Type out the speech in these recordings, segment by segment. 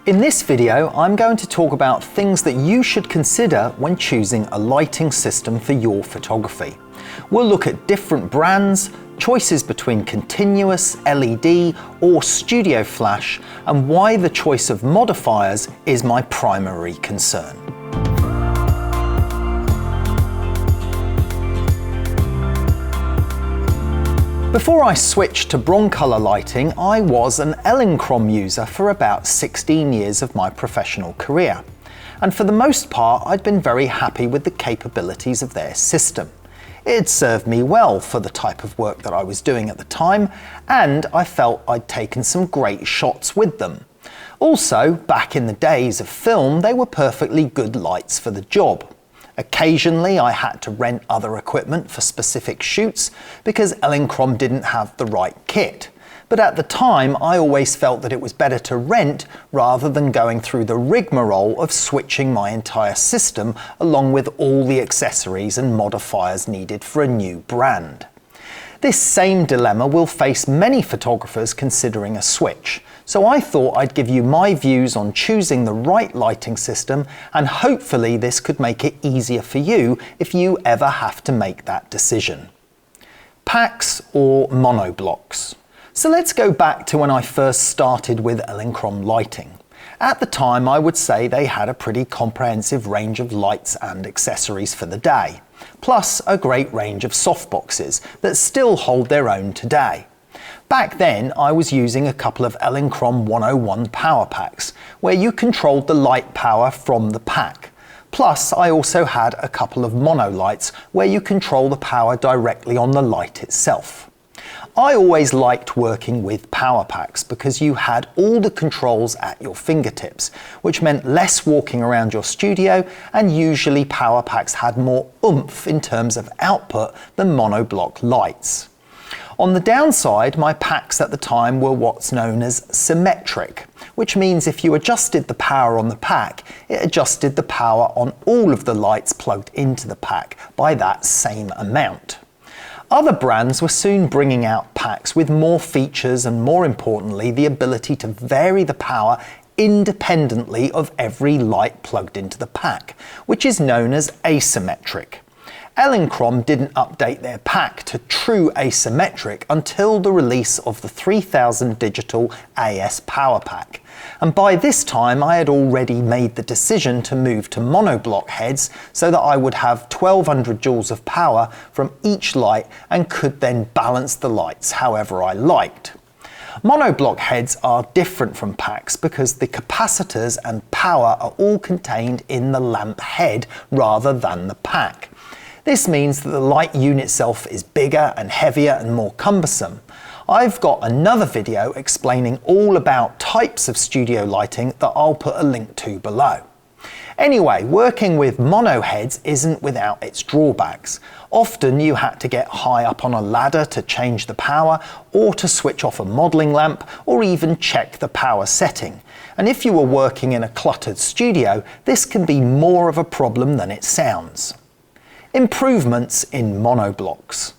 In this video, I'm going to talk about things that you should consider when choosing a lighting system for your photography. We'll look at different brands, choices between continuous, LED or studio flash, and why the choice of modifiers is my primary concern. Before I switched to Broncolor lighting, I was an Elinchrom user for about 16 years of my professional career. And for the most part, I'd been very happy with the capabilities of their system. It served me well for the type of work that I was doing at the time, and I felt I'd taken some great shots with them. Also, back in the days of film, they were perfectly good lights for the job. Occasionally, I had to rent other equipment for specific shoots because Elinchrom didn't have the right kit. But at the time, I always felt that it was better to rent rather than going through the rigmarole of switching my entire system along with all the accessories and modifiers needed for a new brand. This same dilemma will face many photographers considering a switch, so I thought I'd give you my views on choosing the right lighting system, and hopefully this could make it easier for you if you ever have to make that decision. Packs or monoblocks? So let's go back to when I first started with Elinchrom lighting. At the time, I would say they had a pretty comprehensive range of lights and accessories for the day, plus a great range of softboxes that still hold their own today. Back then, I was using a couple of Elinchrom 101 power packs, where you controlled the light power from the pack. Plus, I also had a couple of mono lights, where you control the power directly on the light itself. I always liked working with power packs because you had all the controls at your fingertips, which meant less walking around your studio, and usually power packs had more oomph in terms of output than monoblock lights. On the downside, my packs at the time were what's known as symmetric, which means if you adjusted the power on the pack, it adjusted the power on all of the lights plugged into the pack by that same amount. Other brands were soon bringing out packs with more features and, more importantly, the ability to vary the power independently of every light plugged into the pack, which is known as asymmetric. Elinchrom didn't update their pack to true asymmetric until the release of the 3000 digital AS power pack. And by this time I had already made the decision to move to monoblock heads so that I would have 1200 joules of power from each light and could then balance the lights however I liked. Monoblock heads are different from packs because the capacitors and power are all contained in the lamp head rather than the pack. This means that the light unit itself is bigger and heavier and more cumbersome. I've got another video explaining all about types of studio lighting that I'll put a link to below. Anyway, working with mono heads isn't without its drawbacks. Often you had to get high up on a ladder to change the power, or to switch off a modelling lamp, or even check the power setting. And if you were working in a cluttered studio, this can be more of a problem than it sounds. Improvements in monoblocks.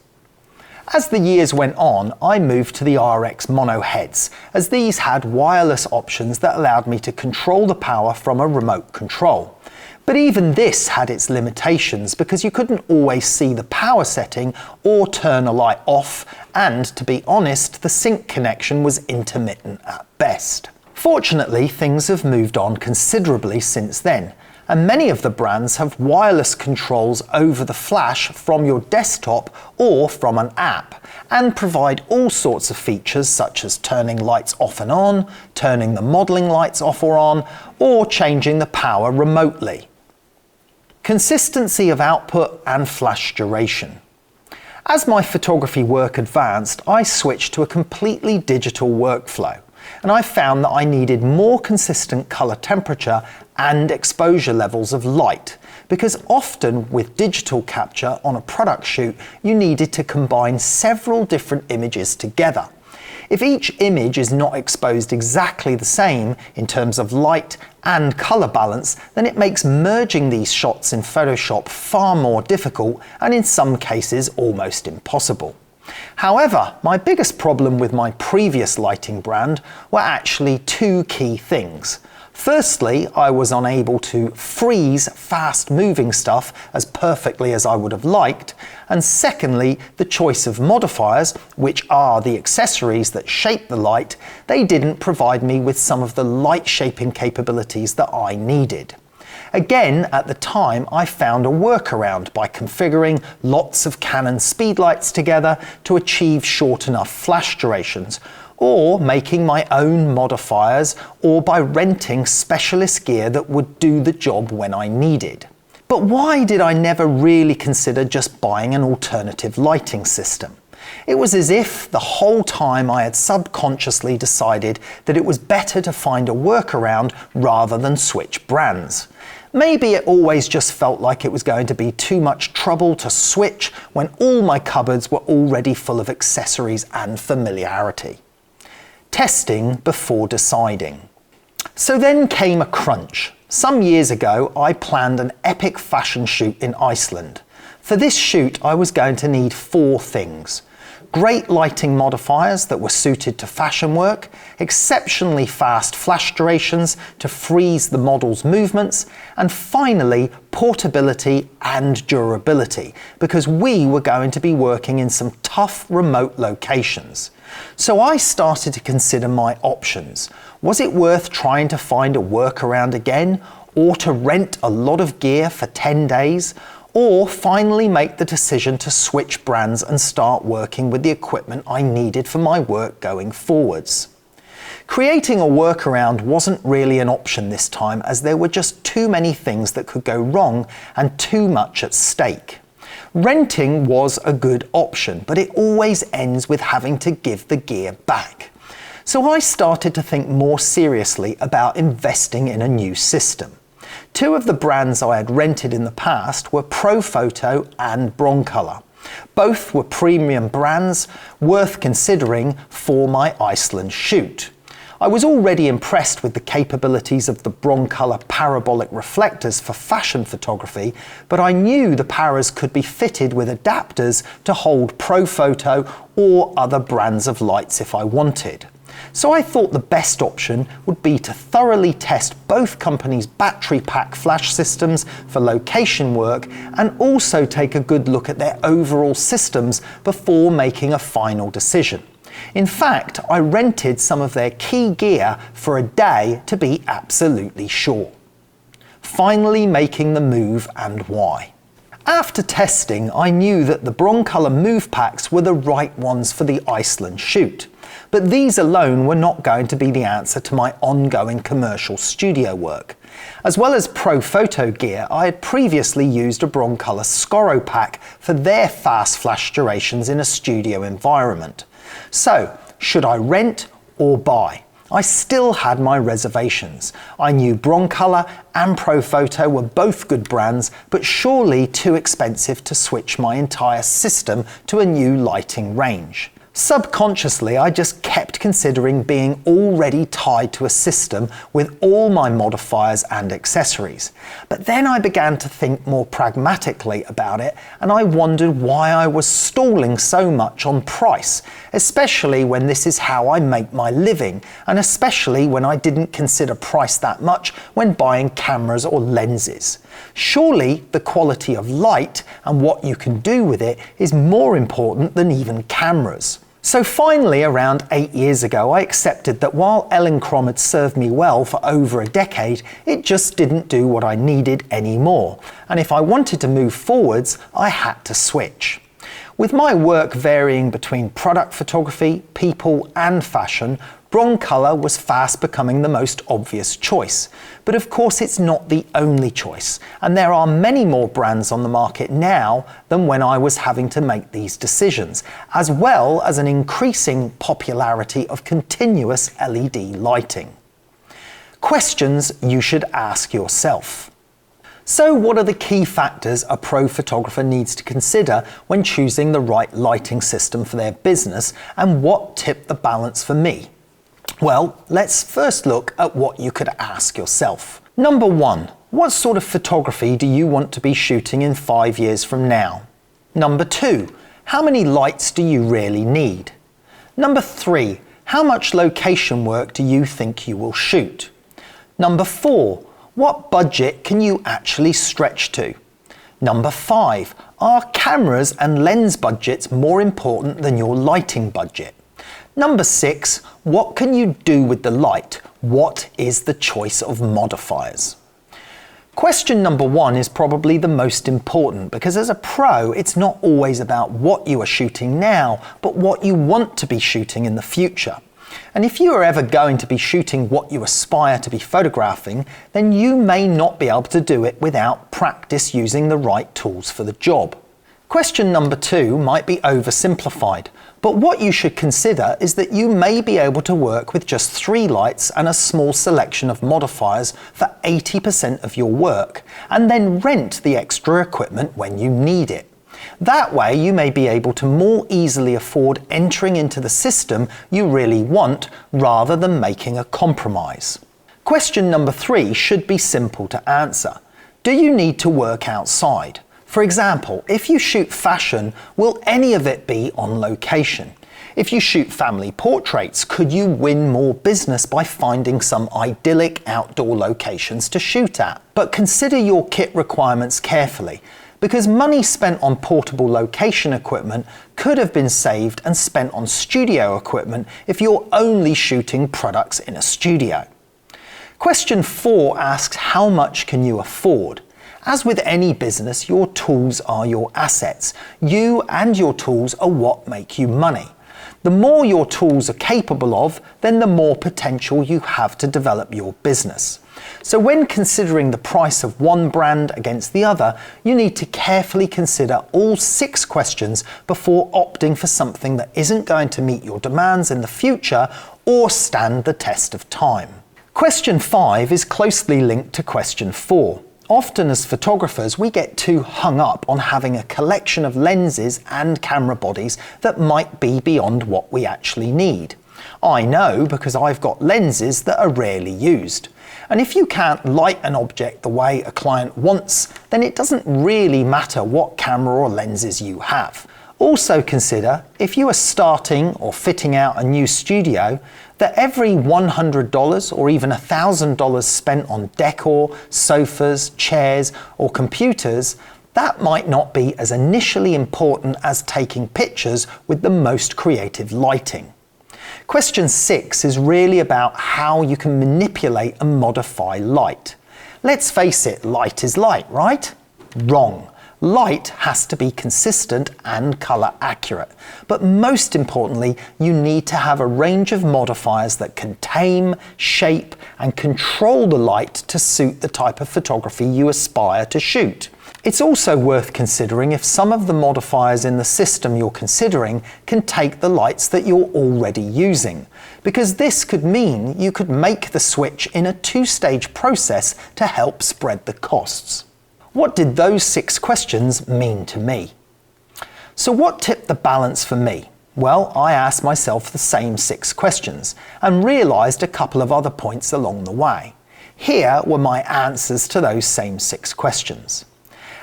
As the years went on, I moved to the RX mono heads, as these had wireless options that allowed me to control the power from a remote control. But even this had its limitations because you couldn't always see the power setting or turn a light off, and to be honest, the sync connection was intermittent at best. Fortunately, things have moved on considerably since then, and many of the brands have wireless controls over the flash from your desktop or from an app, and provide all sorts of features such as turning lights off and on, turning the modelling lights off or on, or changing the power remotely. Consistency of output and flash duration. As my photography work advanced, I switched to a completely digital workflow, and I found that I needed more consistent colour temperature and exposure levels of light, because often with digital capture on a product shoot, you needed to combine several different images together. If each image is not exposed exactly the same in terms of light and colour balance, then it makes merging these shots in Photoshop far more difficult, and in some cases almost impossible. However, my biggest problem with my previous lighting brand were actually two key things. Firstly, I was unable to freeze fast-moving stuff as perfectly as I would have liked, and secondly, the choice of modifiers, which are the accessories that shape the light, they didn't provide me with some of the light shaping capabilities that I needed. Again, at the time, I found a workaround by configuring lots of Canon speedlights together to achieve short enough flash durations, or making my own modifiers, or by renting specialist gear that would do the job when I needed. But why did I never really consider just buying an alternative lighting system? It was as if the whole time I had subconsciously decided that it was better to find a workaround rather than switch brands. Maybe it always just felt like it was going to be too much trouble to switch when all my cupboards were already full of accessories and familiarity. Testing before deciding. So then came a crunch. Some years ago, I planned an epic fashion shoot in Iceland. For this shoot, I was going to need 4 things. Great lighting modifiers that were suited to fashion work, exceptionally fast flash durations to freeze the model's movements, and finally, portability and durability, because we were going to be working in some tough remote locations. So I started to consider my options. Was it worth trying to find a workaround again, or to rent a lot of gear for 10 days, or finally make the decision to switch brands and start working with the equipment I needed for my work going forwards? Creating a workaround wasn't really an option this time, as there were just too many things that could go wrong and too much at stake. Renting was a good option, but it always ends with having to give the gear back. So I started to think more seriously about investing in a new system. 2 of the brands I had rented in the past were Profoto and Broncolor. Both were premium brands worth considering for my Iceland shoot. I was already impressed with the capabilities of the Broncolor parabolic reflectors for fashion photography, but I knew the Paras could be fitted with adapters to hold Profoto or other brands of lights if I wanted. So I thought the best option would be to thoroughly test both companies' battery pack flash systems for location work, and also take a good look at their overall systems before making a final decision. In fact, I rented some of their key gear for a day to be absolutely sure. Finally making the move, and why. After testing, I knew that the Broncolor move packs were the right ones for the Iceland shoot. But these alone were not going to be the answer to my ongoing commercial studio work. As well as Profoto gear, I had previously used a Broncolor Scoro pack for their fast flash durations in a studio environment. So, should I rent or buy? I still had my reservations. I knew Broncolor and Profoto were both good brands, but surely too expensive to switch my entire system to a new lighting range. Subconsciously, I just kept considering being already tied to a system with all my modifiers and accessories. But then I began to think more pragmatically about it, and I wondered why I was stalling so much on price, especially when this is how I make my living, and especially when I didn't consider price that much when buying cameras or lenses. Surely the quality of light and what you can do with it is more important than even cameras. So finally, around 8 years ago, I accepted that while Elinchrom had served me well for over a decade, it just didn't do what I needed anymore. And if I wanted to move forwards, I had to switch. With my work varying between product photography, people and fashion, Broncolor was fast becoming the most obvious choice. But of course it's not the only choice, and there are many more brands on the market now than when I was having to make these decisions, as well as an increasing popularity of continuous LED lighting. Questions you should ask yourself. So what are the key factors a pro photographer needs to consider when choosing the right lighting system for their business, and what tipped the balance for me? Well, let's first look at what you could ask yourself. Number 1, what sort of photography do you want to be shooting in 5 years from now? Number 2, how many lights do you really need? Number 3, how much location work do you think you will shoot? Number 4, what budget can you actually stretch to? Number 5, are cameras and lens budgets more important than your lighting budget? Number 6, what can you do with the light? What is the choice of modifiers? Question number 1 is probably the most important because as a pro, it's not always about what you are shooting now, but what you want to be shooting in the future. And if you are ever going to be shooting what you aspire to be photographing, then you may not be able to do it without practice using the right tools for the job. Question number 2 might be oversimplified, but what you should consider is that you may be able to work with just 3 lights and a small selection of modifiers for 80% of your work, and then rent the extra equipment when you need it. That way you may be able to more easily afford entering into the system you really want rather than making a compromise. Question number 3 should be simple to answer. Do you need to work outside? For example, if you shoot fashion, will any of it be on location? If you shoot family portraits, could you win more business by finding some idyllic outdoor locations to shoot at? But consider your kit requirements carefully, because money spent on portable location equipment could have been saved and spent on studio equipment if you're only shooting products in a studio. Question 4 asks, how much can you afford? As with any business, your tools are your assets. You and your tools are what make you money. The more your tools are capable of, then the more potential you have to develop your business. So when considering the price of one brand against the other, you need to carefully consider all 6 questions before opting for something that isn't going to meet your demands in the future or stand the test of time. Question 5 is closely linked to question 4. Often as photographers, we get too hung up on having a collection of lenses and camera bodies that might be beyond what we actually need. I know because I've got lenses that are rarely used. And if you can't light an object the way a client wants, then it doesn't really matter what camera or lenses you have. Also consider, if you are starting or fitting out a new studio, that every $100 or even $1,000 spent on decor, sofas, chairs or computers, that might not be as initially important as taking pictures with the most creative lighting. Question 6 is really about how you can manipulate and modify light. Let's face it, light is light, right? Wrong. Light has to be consistent and colour accurate, but most importantly, you need to have a range of modifiers that can tame, shape and control the light to suit the type of photography you aspire to shoot. It's also worth considering if some of the modifiers in the system you're considering can take the lights that you're already using, because this could mean you could make the switch in a 2-stage process to help spread the costs. What did those 6 questions mean to me? So what tipped the balance for me? Well, I asked myself the same 6 questions and realised a couple of other points along the way. Here were my answers to those same 6 questions.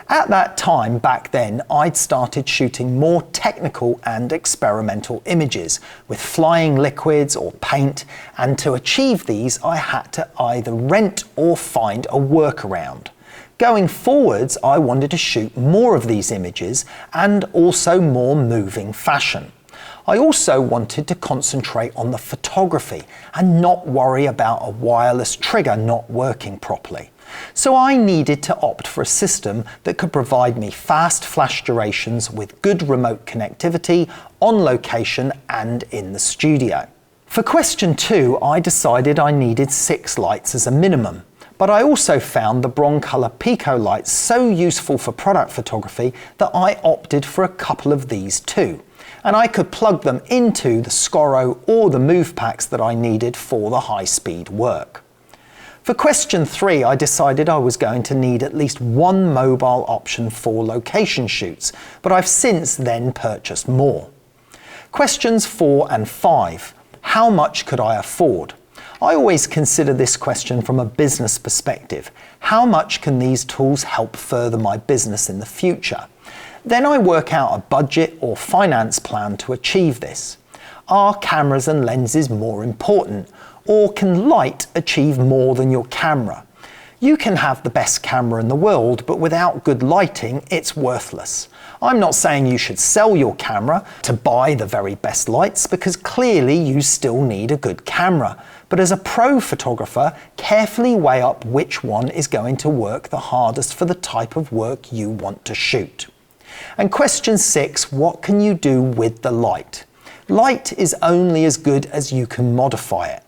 At that time, back then, I'd started shooting more technical and experimental images with flying liquids or paint, and to achieve these I had to either rent or find a workaround. Going forwards, I wanted to shoot more of these images and also more moving fashion. I also wanted to concentrate on the photography and not worry about a wireless trigger not working properly. So I needed to opt for a system that could provide me fast flash durations with good remote connectivity, on location and in the studio. For question 2, I decided I needed 6 lights as a minimum. But I also found the Broncolor Pico lights so useful for product photography that I opted for a couple of these too. And I could plug them into the Scoro or the move packs that I needed for the high-speed work. For question 3, I decided I was going to need at least one mobile option for location shoots, but I've since then purchased more. Questions 4 and 5. How much could I afford? I always consider this question from a business perspective. How much can these tools help further my business in the future? Then I work out a budget or finance plan to achieve this. Are cameras and lenses more important? Or can light achieve more than your camera? You can have the best camera in the world, but without good lighting, it's worthless. I'm not saying you should sell your camera to buy the very best lights, because clearly you still need a good camera. But as a pro photographer, carefully weigh up which one is going to work the hardest for the type of work you want to shoot. And question 6, what can you do with the light? Light is only as good as you can modify it.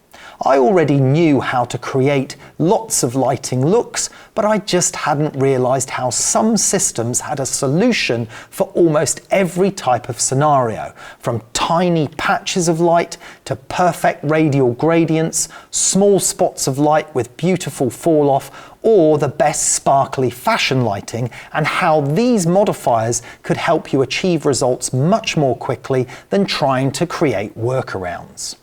I already knew how to create lots of lighting looks, but I just hadn't realized how some systems had a solution for almost every type of scenario, from tiny patches of light to perfect radial gradients, small spots of light with beautiful fall off, or the best sparkly fashion lighting, and how these modifiers could help you achieve results much more quickly than trying to create workarounds.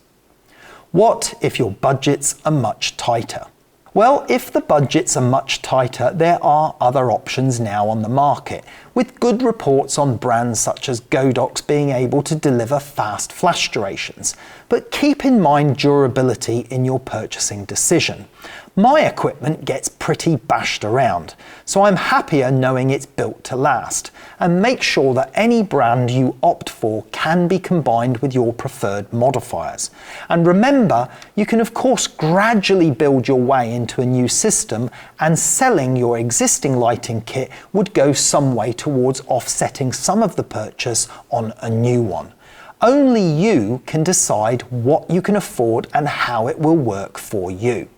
What if your budgets are much tighter? Well, if the budgets are much tighter, there are other options now on the market, with good reports on brands such as Godox being able to deliver fast flash durations. But keep in mind durability in your purchasing decision. My equipment gets pretty bashed around, so I'm happier knowing it's built to last. And make sure that any brand you opt for can be combined with your preferred modifiers. And remember, you can of course gradually build your way into a new system, and selling your existing lighting kit would go some way towards offsetting some of the purchase on a new one. Only you can decide what you can afford and how it will work for you.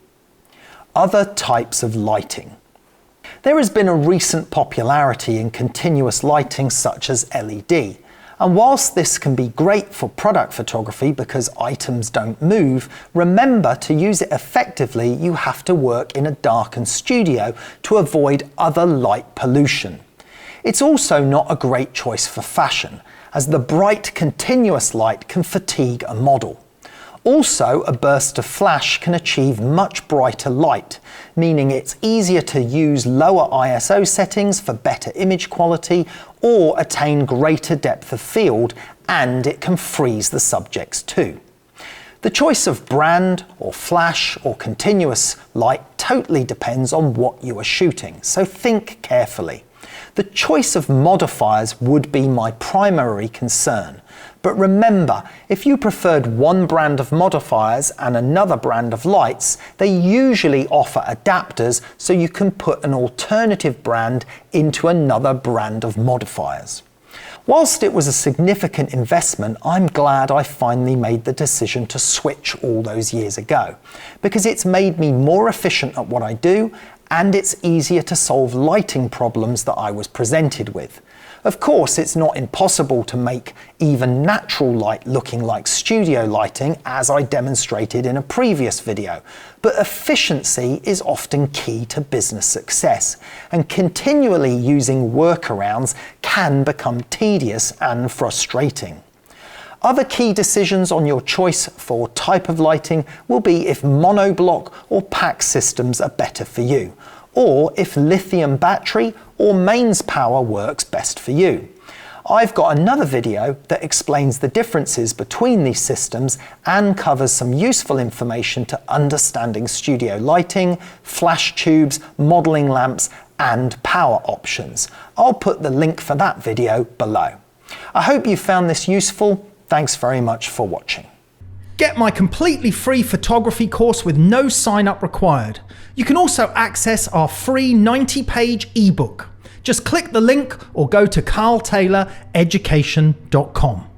Other types of lighting. There has been a recent popularity in continuous lighting such as LED, and whilst this can be great for product photography because items don't move, remember to use it effectively you have to work in a darkened studio to avoid other light pollution. It's also not a great choice for fashion, as the bright continuous light can fatigue a model. Also, a burst of flash can achieve much brighter light, meaning it's easier to use lower ISO settings for better image quality or attain greater depth of field, and it can freeze the subjects too. The choice of brand or flash or continuous light totally depends on what you are shooting, so think carefully. The choice of modifiers would be my primary concern. But remember, if you preferred one brand of modifiers and another brand of lights, they usually offer adapters so you can put an alternative brand into another brand of modifiers. Whilst it was a significant investment, I'm glad I finally made the decision to switch all those years ago, because it's made me more efficient at what I do, and it's easier to solve lighting problems that I was presented with. Of course, it's not impossible to make even natural light looking like studio lighting, as I demonstrated in a previous video, but efficiency is often key to business success, and continually using workarounds can become tedious and frustrating. Other key decisions on your choice for type of lighting will be if monoblock or pack systems are better for you, or if lithium battery or mains power works best for you. I've got another video that explains the differences between these systems and covers some useful information to understanding studio lighting, flash tubes, modelling lamps, and power options. I'll put the link for that video below. I hope you found this useful. Thanks very much for watching. Get my completely free photography course with no sign-up required. You can also access our free 90-page ebook. Just click the link or go to carltayloreducation.com.